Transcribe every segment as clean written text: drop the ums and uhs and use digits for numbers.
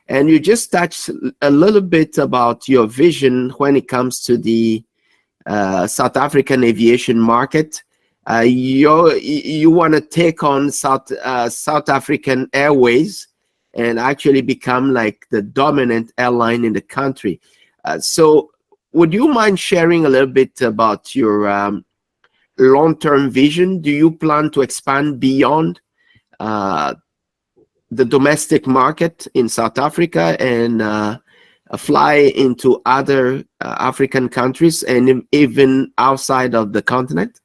And you just touched a little bit about your vision when it comes to the South African aviation market. You want to take on South African Airways and actually become like the dominant airline in the country. So would you mind sharing a little bit about your long-term vision? Do you plan to expand beyond the domestic market in South Africa and fly into other African countries and even outside of the continent?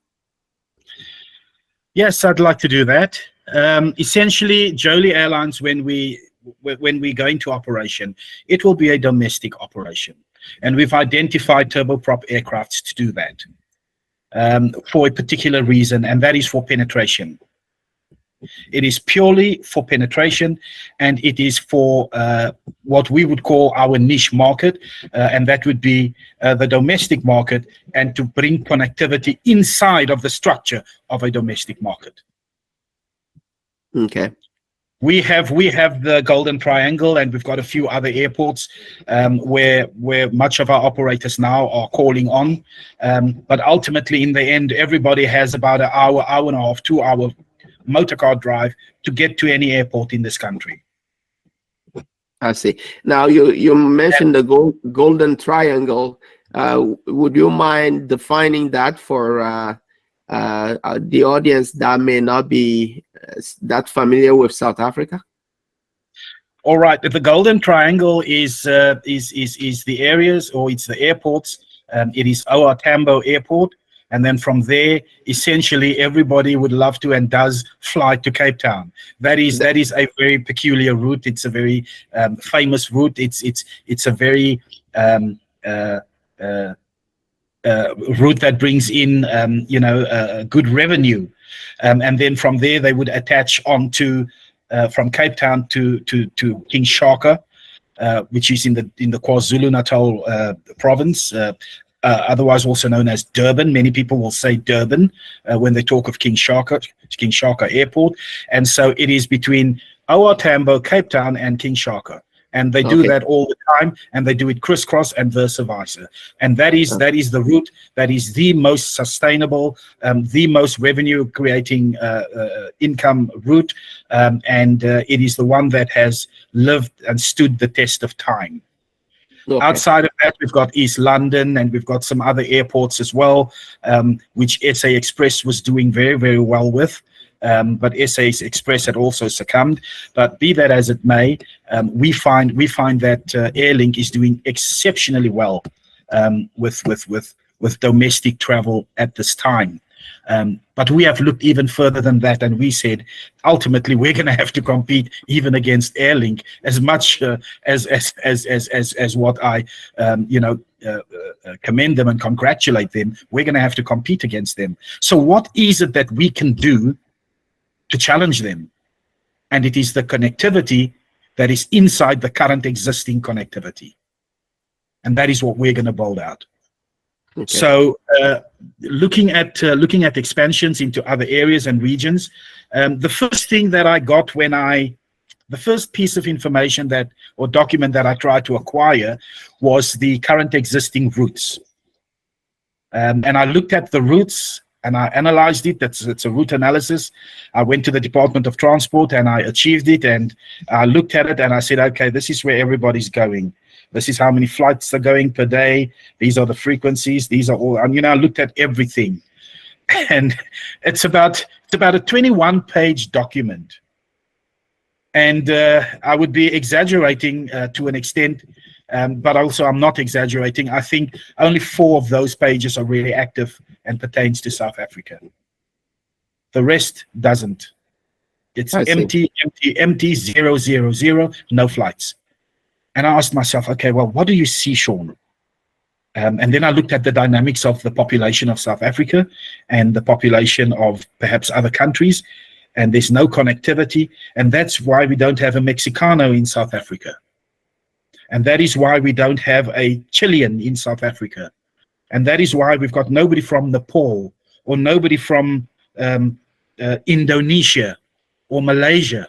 Yes, I'd like to do that. Essentially, JOLY Airlines, when we go into operation, it will be a domestic operation. And we've identified turboprop aircrafts to do that for a particular reason, and that is for penetration. It is purely for penetration, and it is for what we would call our niche market, and that would be the domestic market, and to bring connectivity inside of the structure of a domestic market. Okay. We have the Golden Triangle, and we've got a few other airports where much of our operators now are calling on. But ultimately, in the end, everybody has about an hour, hour and a half, 2 hour motorcar drive to get to any airport in this country. I see. Now you mentioned the Golden Triangle. Would you mind defining that for the audience that may not be that familiar with South Africa? All right. The Golden Triangle is the areas, or it's the airports. It is OR Tambo Airport. And then from there, essentially, everybody would love to and does fly to Cape Town. That is a very peculiar route. It's a very famous route. It's a very route that brings in good revenue. And then from there, they would attach on to from Cape Town to King Shaka, which is in the KwaZulu-Natal province. Otherwise also known as Durban. Many people will say Durban when they talk of King Shaka Airport. And so it is between OR Tambo, Cape Town, and King Shaka. And they do that all the time, and they do it crisscross and vice versa. And that is the route that is the most sustainable, the most revenue-creating income route, and it is the one that has lived and stood the test of time. Okay. Outside of that, we've got East London, and we've got some other airports as well, which SA Express was doing very, very well with. But SA Express had also succumbed. But be that as it may, we find that Airlink is doing exceptionally well with domestic travel at this time. But we have looked even further than that, and we said ultimately we're going to have to compete even against Airlink as much as what I commend them and congratulate them. We're going to have to compete against them. So what is it that we can do to challenge them? And it is the connectivity that is inside the current existing connectivity, and that is what we're going to build out. Okay. So looking at expansions into other areas and regions, the first thing that I got the first piece of information or document that I tried to acquire was the current existing routes, and I looked at the routes and I analyzed it. It's a route analysis. I went to the Department of Transport and I achieved it, and I looked at it and I said, okay, this is where everybody's going. This is how many flights are going per day. These are the frequencies. These are all. And I looked at everything, and it's about a 21-page document. And I would be exaggerating to an extent, but also I'm not exaggerating. I think only 4 of those pages are really active and pertains to South Africa. The rest doesn't. It's empty, 000, no flights. And I asked myself, okay, well, what do you see, Shawn? And then I looked at the dynamics of the population of South Africa and the population of perhaps other countries, and there's no connectivity, and that's why we don't have a Mexicano in South Africa. And that is why we don't have a Chilean in South Africa. And that is why we've got nobody from Nepal or nobody from Indonesia or Malaysia.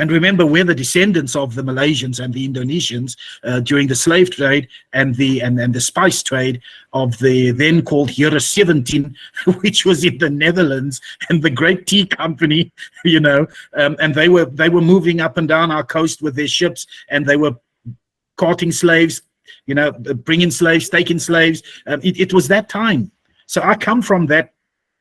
And remember, we're the descendants of the Malaysians and the Indonesians during the slave trade and the spice trade of the then called Euro 17, which was in the Netherlands, and the great tea company, and they were moving up and down our coast with their ships, and they were carting slaves, bringing slaves, taking slaves. It was that time. So I come from that.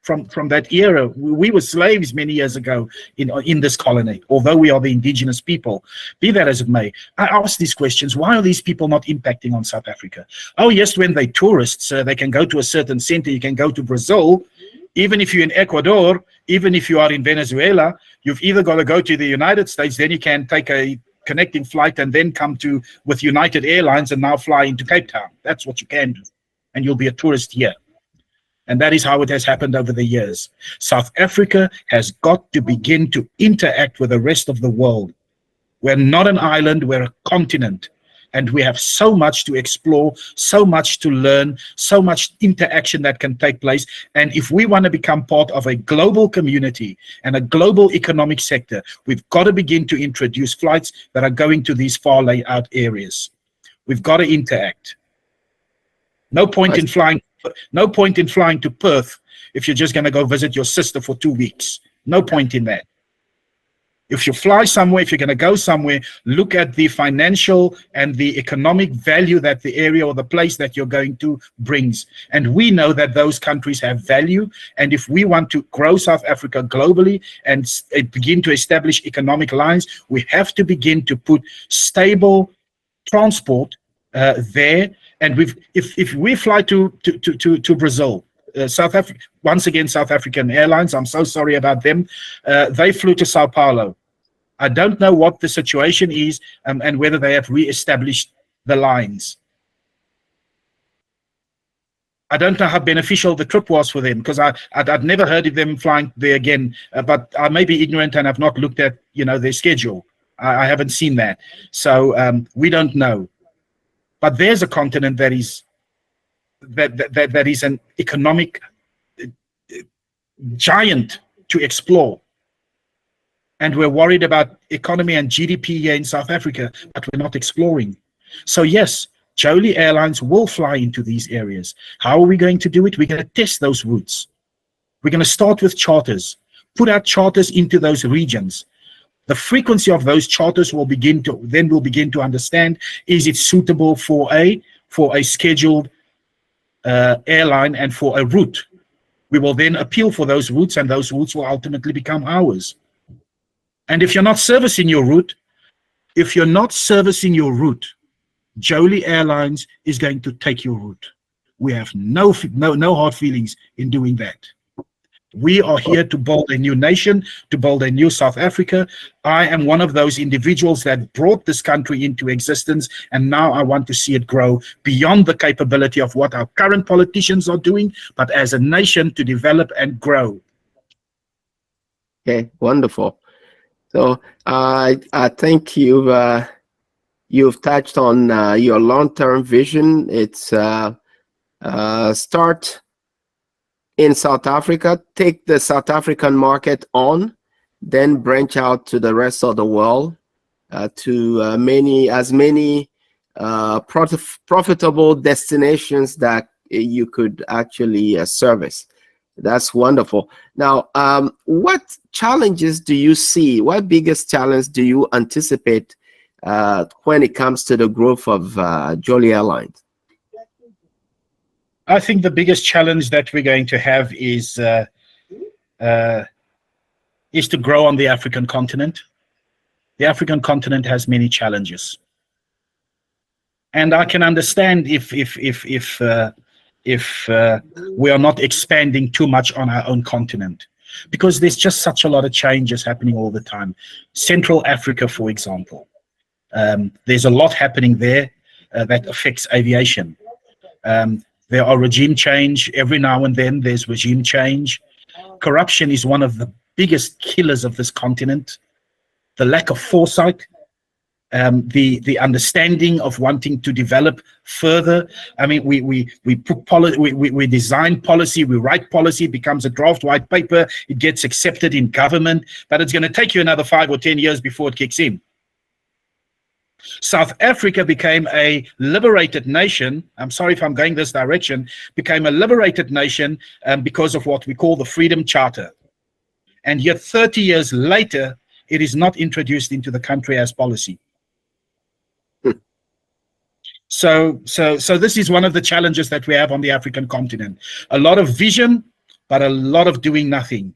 From that era. We were slaves many years ago in this colony, although we are the indigenous people. Be that as it may, I ask these questions. Why are these people not impacting on South Africa? Oh, yes, when they're tourists, they can go to a certain center. You can go to Brazil. Even if you're in Ecuador, even if you are in Venezuela, you've either got to go to the United States, then you can take a connecting flight and then come with United Airlines and now fly into Cape Town. That's what you can do. And you'll be a tourist here. And that is how it has happened over the years. South Africa has got to begin to interact with the rest of the world. We're not an island, we're a continent. And we have so much to explore, so much to learn, so much interaction that can take place. And if we want to become part of a global community and a global economic sector, we've got to begin to introduce flights that are going to these far laid-out areas. We've got to interact. No point in flying to Perth if you're just going to go visit your sister for 2 weeks. No point in that. If you fly somewhere, if you're going to go somewhere, look at the financial and the economic value that the area or the place that you're going to brings. And we know that those countries have value. And if we want to grow South Africa globally and begin to establish economic lines, we have to begin to put stable transport there. And if we fly to Brazil, South Africa, once again, South African Airlines, I'm so sorry about them. They flew to Sao Paulo. I don't know what the situation is and whether they have re-established the lines. I don't know how beneficial the trip was for them, because I'd never heard of them flying there again. But I may be ignorant and have not looked at their schedule. I haven't seen that, so we don't know. But there's a continent that is an economic giant to explore. And we're worried about economy and GDP here in South Africa, but we're not exploring. So yes, JOLY Airlines will fly into these areas. How are we going to do it? We're going to test those routes. We're going to start with charters, put out charters into those regions. The frequency of those charters we'll begin to understand, is it suitable for a scheduled airline and for a route. We will then appeal for those routes, and those routes will ultimately become ours. And if you're not servicing your route, JOLY Airlines is going to take your route. We have no hard feelings in doing that. We are here to build a new nation, to build a new South Africa. I am one of those individuals that brought this country into existence, and now I want to see it grow beyond the capability of what our current politicians are doing, but as a nation to develop and grow. Okay, wonderful. So I think you've touched on your long-term vision. It's start in South Africa, take the South African market on, then branch out to the rest of the world, to as many profitable destinations that you could actually service. That's wonderful. Now, what challenges do you see? What biggest challenge do you anticipate when it comes to the growth of JOLY Airlines? I think the biggest challenge that we're going to have is to grow on the African continent. The African continent has many challenges, and I can understand if we are not expanding too much on our own continent, because there's just such a lot of changes happening all the time. Central Africa, for example, there's a lot happening there that affects aviation. There are regime change. Every now and then there's regime change. Corruption is one of the biggest killers of this continent. The lack of foresight the understanding of wanting to develop further. I mean, we design policy, we write policy, it becomes a draft white paper, it gets accepted in government, but it's going to take you another 5 or 10 years before it kicks in. South Africa became a liberated nation. I'm sorry if I'm going this direction. Became a liberated nation because of what we call the Freedom Charter. And yet 30 years later, it is not introduced into the country as policy. So this is one of the challenges that we have on the African continent. A lot of vision, but a lot of doing nothing.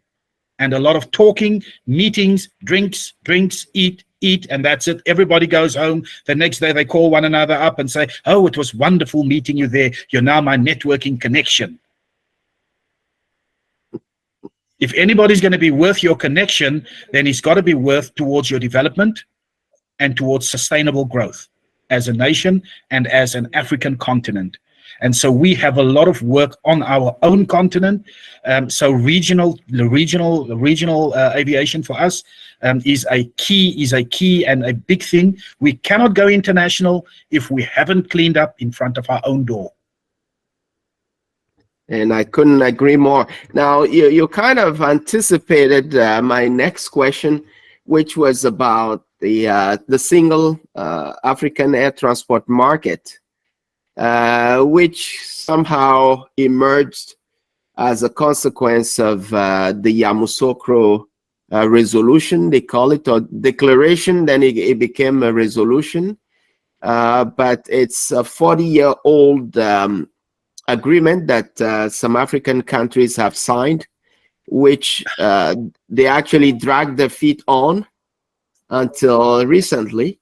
And a lot of talking, meetings, drinks, eat, and that's it. Everybody goes home. The next day they call one another up and say, oh, it was wonderful meeting you there. You're now my networking connection. If anybody's going to be worth your connection, then it's got to be worth towards your development and towards sustainable growth as a nation and as an African continent. And so we have a lot of work on our own continent. So regional aviation for us is a key and a big thing. We cannot go international if we haven't cleaned up in front of our own door. And I couldn't agree more. Now, you kind of anticipated my next question, which was about the single African air transport market, which somehow emerged as a consequence of the Yamoussoukro resolution, they call it, or declaration. Then it became a resolution. But it's a 40-year-old agreement that some African countries have signed, which they actually dragged their feet on until recently.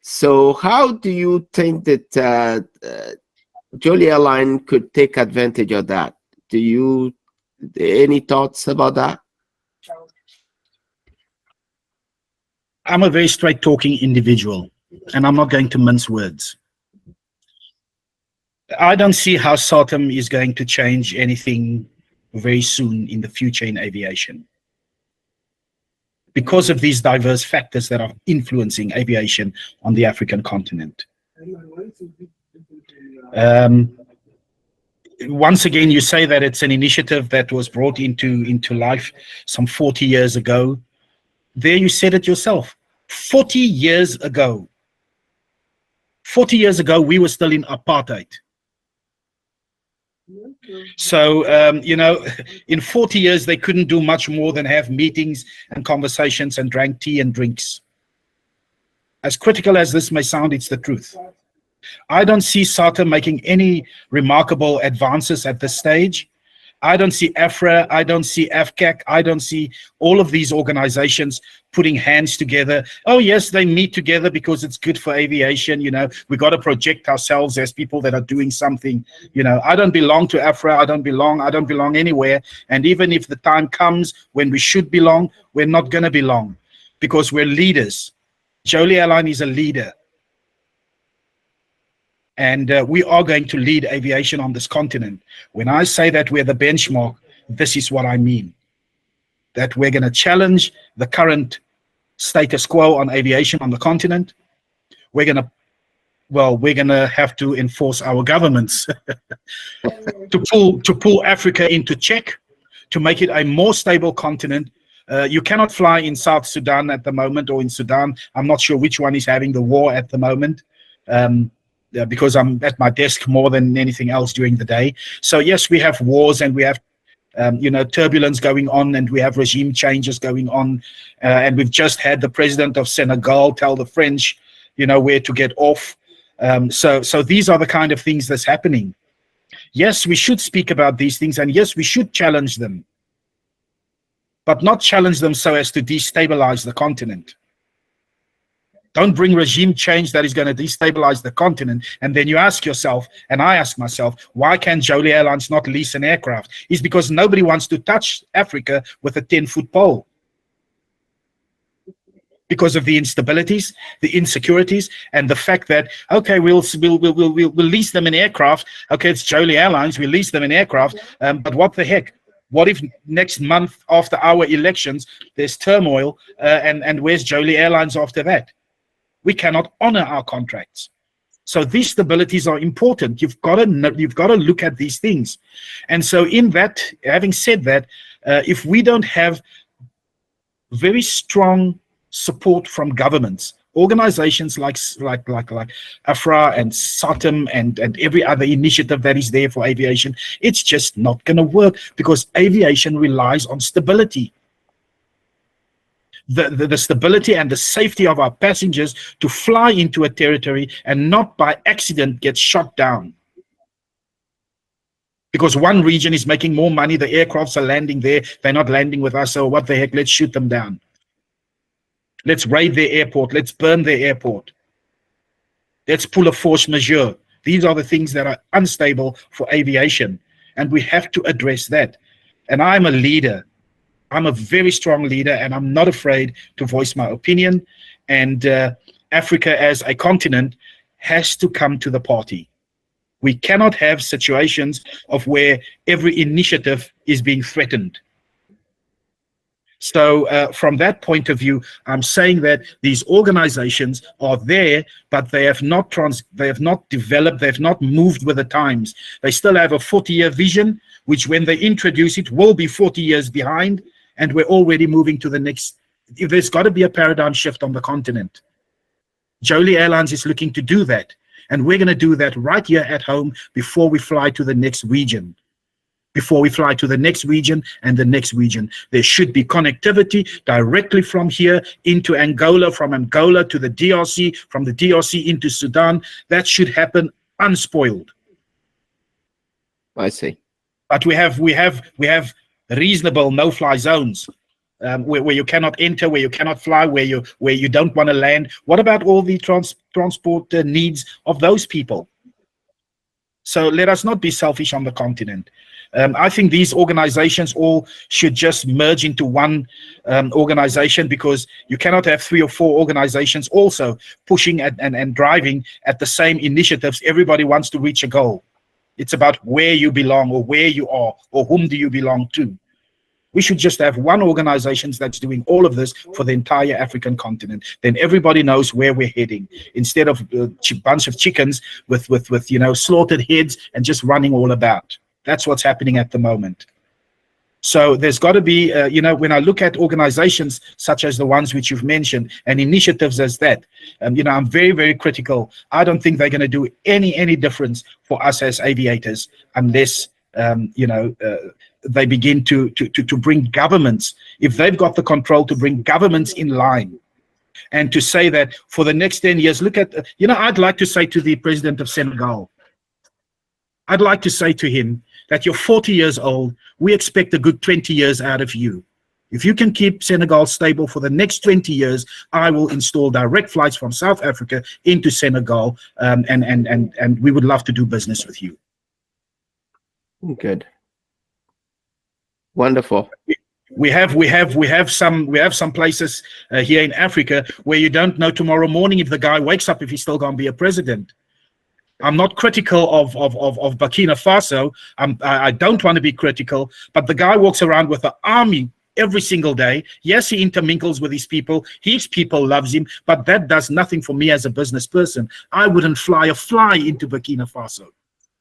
So how do you think that JOLY Airline could take advantage of that? Do you, any thoughts about that? I'm a very straight talking individual, and I'm not going to mince words. I don't see how SARTM is going to change anything very soon in the future in aviation, because of these diverse factors that are influencing aviation on the African continent. Once again, you say that it's an initiative that was brought into life some 40 years ago. There you said it yourself. 40 years ago. 40 years ago, we were still in apartheid. So, you know, in 40 years, they couldn't do much more than have meetings and conversations and drank tea and drinks. As critical as this may sound, it's the truth. I don't see SARTM making any remarkable advances at this stage. I don't see AFRA, I don't see AFCAC, I don't see all of these organizations putting hands together. Oh yes, they meet together because it's good for aviation. You know, we got to project ourselves as people that are doing something. You know, I don't belong to AFRA, I don't belong anywhere. And even if the time comes when we should belong, we're not going to belong because we're leaders. JOLY Airline is a leader. And we are going to lead aviation on this continent. When I say that we're the benchmark, this is what I mean. That we're going to challenge the current status quo on aviation on the continent. We're going to have to enforce our governments to pull Africa into check, to make it a more stable continent. You cannot fly in South Sudan at the moment, or in Sudan. I'm not sure which one is having the war at the moment. Because I'm at my desk more than anything else during the day. So yes, we have wars and we have, you know, turbulence going on, and we have regime changes going on. And we've just had the president of Senegal tell the French, you know, where to get off. So these are the kind of things that's happening. Yes, we should speak about these things, and yes, we should challenge them, but not challenge them so as to destabilize the continent. Don't bring regime change that is going to destabilize the continent. And then you ask yourself, and I ask myself, why can JOLY Airlines not lease an aircraft? It's because nobody wants to touch Africa with a 10-foot pole. Because of the instabilities, the insecurities, and the fact that, okay, we'll lease them an aircraft. Okay, it's JOLY Airlines, we lease them an aircraft. But what the heck? What if next month after our elections, there's turmoil, and where's JOLY Airlines after that? we cannot honor our contracts. So these stabilities are important. You've got to look at these things. And so in that, having said that, if we don't have very strong support from governments, organizations like AFRA and SATM and every other initiative that is there for aviation, it's just not going to work, because aviation relies on stability. The stability and the safety of our passengers to fly into a territory and not by accident get shot down. Because one region is making more money, the aircrafts are landing there, they're not landing with us, so what the heck, let's shoot them down. Let's raid their airport, let's burn their airport. Let's pull a force majeure. These are the things that are unstable for aviation, and we have to address that. And I'm a leader. I'm a very strong leader, and I'm not afraid to voice my opinion. And Africa as a continent has to come to the party. We cannot have situations of where every initiative is being threatened. So from that point of view, I'm saying that these organizations are there, but they have not developed, they have not moved with the times. They still have a 40-year vision, which when they introduce it will be 40 years behind. And we're already moving to the next. There's got to be a paradigm shift on the continent. JOLY Airlines is looking to do that. And we're going to do that right here at home before we fly to the next region. Before we fly to the next region and the next region. There should be connectivity directly from here into Angola, from Angola to the DRC, from the DRC into Sudan. That should happen unspoiled. I see. But we have reasonable no-fly zones where you cannot enter, where you cannot fly, where you don't want to land. What about all the transport needs of those people? So let us not be selfish on the continent. I think these organizations all should just merge into one organization, because you cannot have 3 or 4 organizations also pushing and driving at the same initiatives. Everybody wants to reach a goal. It's about where you belong, or where you are, or whom do you belong to. We should just have one organization that's doing all of this for the entire African continent. Then everybody knows where we're heading, instead of a bunch of chickens with slaughtered heads and just running all about. That's what's happening at the moment. So there's got to be, when I look at organizations such as the ones which you've mentioned and initiatives as that, I'm very, very critical. I don't think they're going to do any difference for us as aviators unless, they begin to bring governments, if they've got the control, to bring governments in line. And to say that for the next 10 years, look at, I'd like to say to the president of Senegal, I'd like to say to him that you're 40 years old. We expect a good 20 years out of you. If you can keep Senegal stable for the next 20 years, I will install direct flights from South Africa into Senegal, and we would love to do business with you. Good. Wonderful. We have some places here in Africa where you don't know tomorrow morning if the guy wakes up, if he's still going to be a president. I'm not critical of Burkina Faso. I don't want to be critical, but the guy walks around with an army every single day. Yes, he intermingles with his people. His people loves him, but that does nothing for me as a business person. I wouldn't fly a fly into Burkina Faso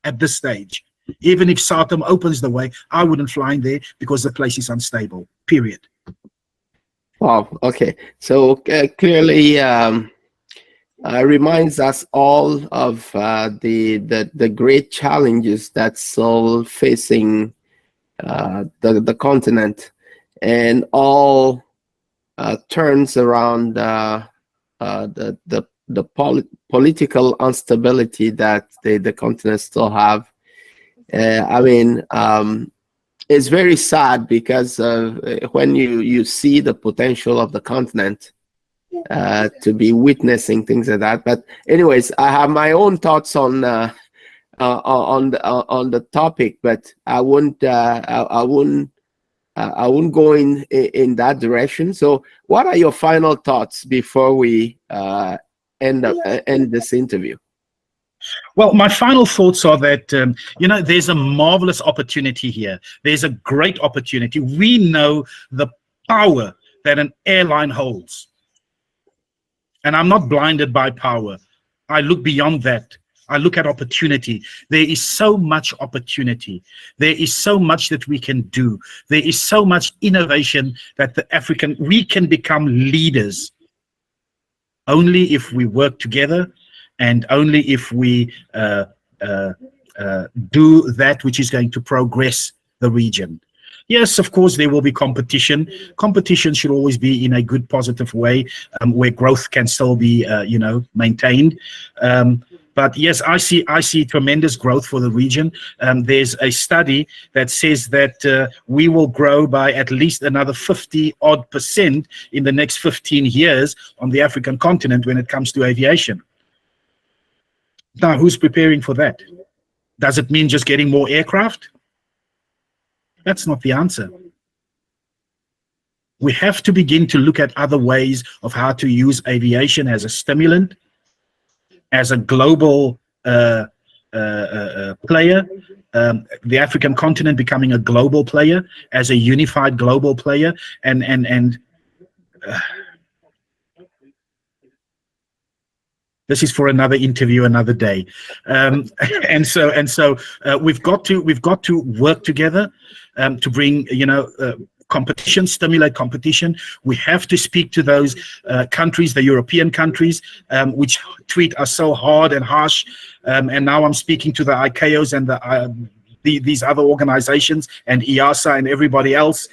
at this stage. Even if SATM opens the way, I wouldn't fly in there because the place is unstable, period. Wow, okay. So clearly reminds us all of the great challenges that's still facing the continent, and all turns around the political instability that the continent still have. It's very sad, because when you see the potential of the continent to be witnessing things like that. But anyways, I have my own thoughts on the topic, but I wouldn't go in that direction. So what are your final thoughts before we end this interview? Well, my final thoughts are that, there's a marvelous opportunity here. There's a great opportunity. We know the power that an airline holds. And I'm not blinded by power. I look beyond that. I look at opportunity. There is so much opportunity. There is so much that we can do. There is so much innovation that we can become leaders only if we work together, and only if we do that which is going to progress the region. Yes, of course, there will be competition. Competition should always be in a good, positive way, where growth can still be, maintained. But yes, I see tremendous growth for the region. There's a study that says that we will grow by at least another 50% in the next 15 years on the African continent when it comes to aviation. Now, who's preparing for that? Does it mean just getting more aircraft? That's not the answer. We have to begin to look at other ways of how to use aviation as a stimulant, as a global player, the African continent becoming a global player, as a unified global player, and this is for another interview, another day. And so we've got to work together to bring, competition, stimulate competition. We have to speak to those countries, the European countries, which treat us so hard and harsh. And now I'm speaking to the ICAOs and these other organizations and EASA and everybody else.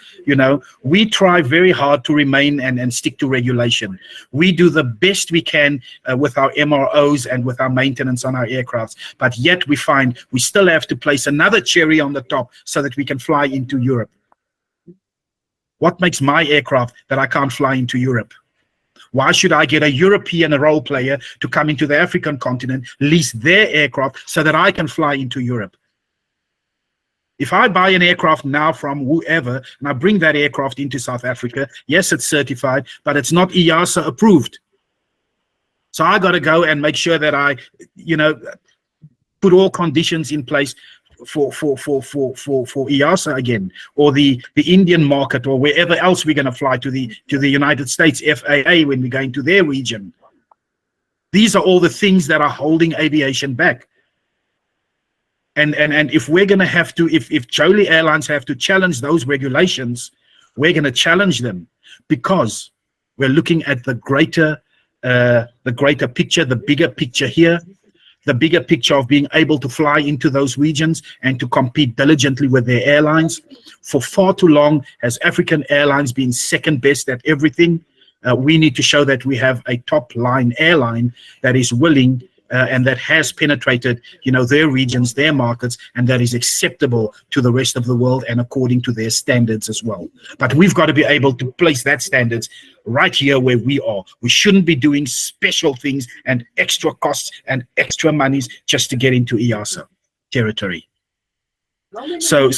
We try very hard to remain and stick to regulation. We do the best we can with our MROs and with our maintenance on our aircrafts, but yet we find we still have to place another cherry on the top so that we can fly into Europe. What makes my aircraft that I can't fly into Europe? Why should I get a European role player to come into the African continent, lease their aircraft so that I can fly into Europe? If I buy an aircraft now from whoever and I bring that aircraft into South Africa, yes, it's certified, but it's not EASA approved. So I got to go and make sure that I, put all conditions in place for EASA again, or the Indian market, or wherever else we're going to fly to the United States FAA when we're going to their region. These are all the things that are holding aviation back. And if we're going to have to, if JOLY Airlines have to challenge those regulations, we're going to challenge them, because we're looking at the greater picture, the bigger picture here, the bigger picture of being able to fly into those regions and to compete diligently with their airlines. For far too long has African Airlines been second best at everything. We need to show that we have a top line airline that is willing and that has penetrated, their regions, their markets, and that is acceptable to the rest of the world and according to their standards as well. But we've got to be able to place that standards right here where we are. We shouldn't be doing special things and extra costs and extra monies just to get into EASA territory. So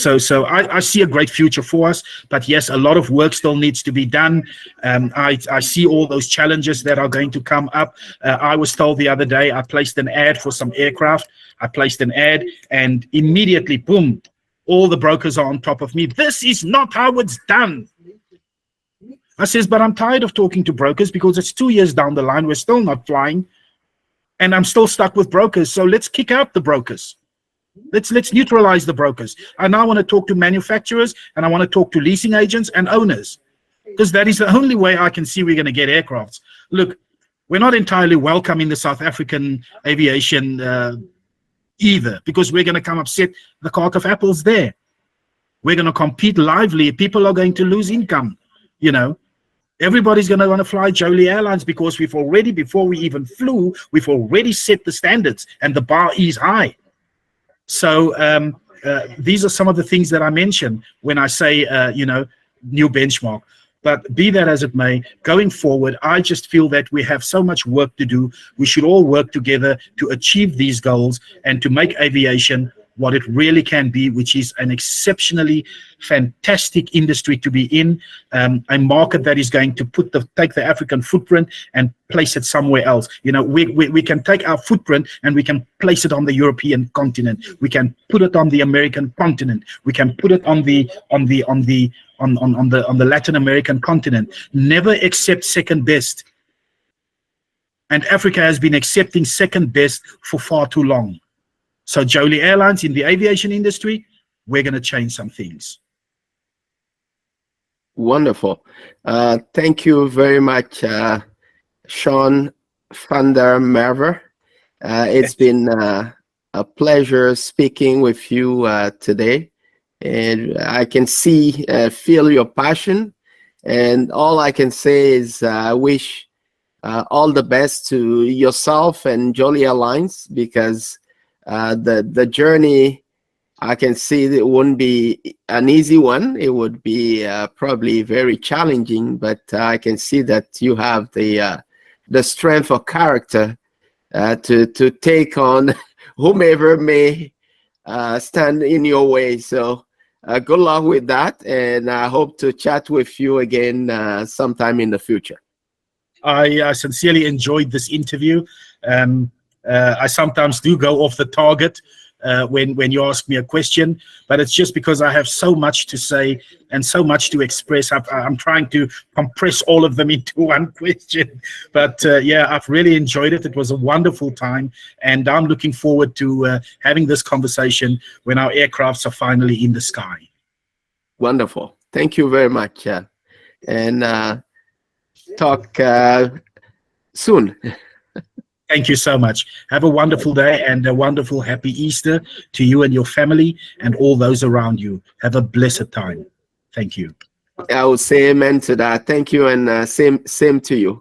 I see a great future for us, but yes, a lot of work still needs to be done. I see all those challenges that are going to come up. I was told the other day, I placed an ad for some aircraft. I placed an ad and immediately, boom, all the brokers are on top of me. This is not how it's done. I says, but I'm tired of talking to brokers because it's 2 years down the line. We're still not flying and I'm still stuck with brokers. So let's kick out the brokers. Let's neutralize the brokers. I now want to talk to manufacturers and I want to talk to leasing agents and owners, because that is the only way I can see we're going to get aircrafts. Look, we're not entirely welcome in the South African aviation either, because we're going to come upset the cart of apples there. We're going to compete lively. People are going to lose income. Everybody's going to want to fly JOLY Airlines because we've already, before we even flew, we've already set the standards and the bar is high. So these are some of the things that I mention when I say, new benchmark. But be that as it may, going forward, I just feel that we have so much work to do. We should all work together to achieve these goals and to make aviation what it really can be, which is an exceptionally fantastic industry to be in, a market that is going to take the African footprint and place it somewhere else. We can take our footprint and we can place it on the European continent. We can put it on the American continent. We can put it on the Latin American continent. Never accept second best. And Africa has been accepting second best for far too long. So JOLY Airlines in the aviation industry, we're going to change some things. Wonderful. Thank you very much, Shawn Vander Merwe. It's been a pleasure speaking with you today. And I can see, feel your passion. And all I can say is I wish all the best to yourself and JOLY Airlines, because the journey, I can see it wouldn't be an easy one. It would be probably very challenging, but I can see that you have the strength of character to take on whomever may stand in your way. So good luck with that, and I hope to chat with you again sometime in the future. I sincerely enjoyed this interview. I sometimes do go off the target when you ask me a question, but it's just because I have so much to say and so much to express. I'm trying to compress all of them into one question. But yeah, I've really enjoyed it. It was a wonderful time, and I'm looking forward to having this conversation when our aircrafts are finally in the sky. Wonderful. Thank you very much. And talk soon. Thank you so much. Have a wonderful day and a wonderful happy Easter to you and your family and all those around you. Have a blessed time. Thank you. I will say amen to that. Thank you, and same to you.